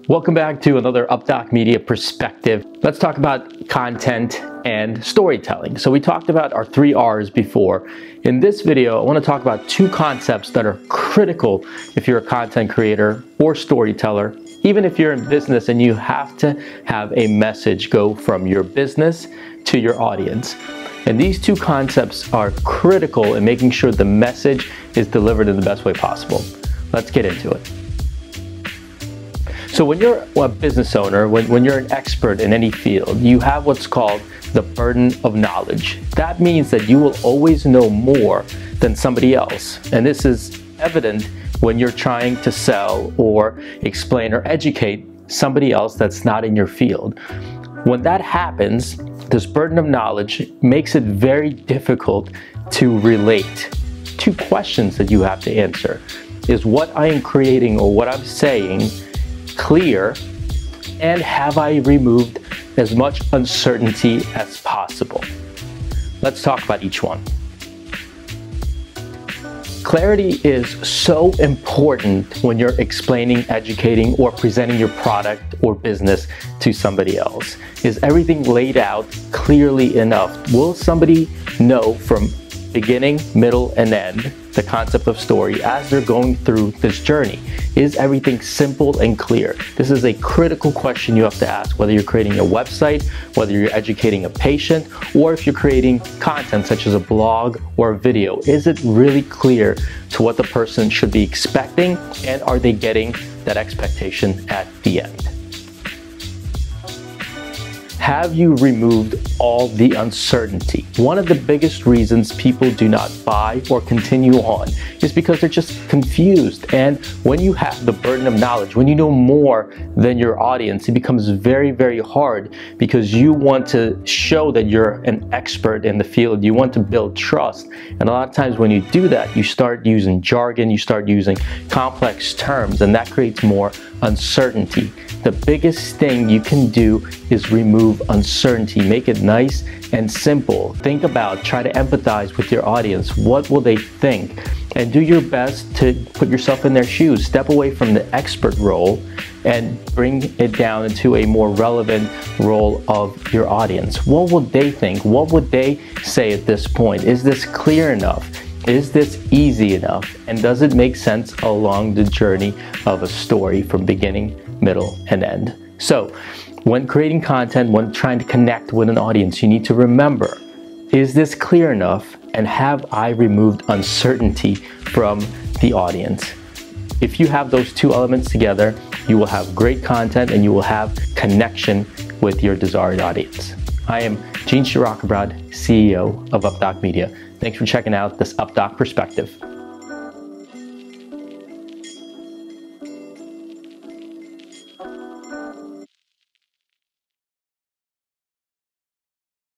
Welcome back to another UpDoc Media Perspective. Let's talk about content and storytelling. So we talked about our 3 R's before. In this video, I want to talk about 2 concepts that are critical if you're a content creator or storyteller, even if you're in business and you have to have a message go from your business to your audience. And these 2 concepts are critical in making sure the message is delivered in the best way possible. Let's get into it. So when you're a business owner, when you're an expert in any field, you have what's called the burden of knowledge. That means that you will always know more than somebody else. And this is evident when you're trying to sell or explain or educate somebody else that's not in your field. When that happens, this burden of knowledge makes it very difficult to relate. 2 questions that you have to answer is what I am creating or what I'm saying clear, and have I removed as much uncertainty as possible? Let's talk about each one. Clarity is so important when you're explaining, educating, or presenting your product or business to somebody else. Is everything laid out clearly enough? Will somebody know from beginning, middle, and end the concept of story as they're going through this journey? Is everything simple and clear? This is a critical question you have to ask, whether you're creating a website, whether you're educating a patient, or if you're creating content such as a blog or a video. Is it really clear to what the person should be expecting, and are they getting that expectation at the end? Have you removed all the uncertainty? One of the biggest reasons people do not buy or continue on is because they're just confused. And when you have the burden of knowledge, when you know more than your audience, it becomes very, very hard because you want to show that you're an expert in the field. You want to build trust. And a lot of times when you do that, you start using jargon, you start using complex terms, and that creates more uncertainty. The biggest thing you can do is remove uncertainty. Make it nice and simple. Think about, try to empathize with your audience. What will they think? And do your best to put yourself in their shoes. Step away from the expert role and bring it down into a more relevant role of your audience. What will they think? What would they say at this point? Is this clear enough? Is this easy enough? And does it make sense along the journey of a story from beginning, middle, and end? So when creating content, when trying to connect with an audience, you need to remember, is this clear enough? And have I removed uncertainty from the audience? If you have those 2 elements together, you will have great content and you will have connection with your desired audience. I am Gene Shirokobrad, CEO of UpDoc Media. Thanks for checking out this UpDoc Perspective.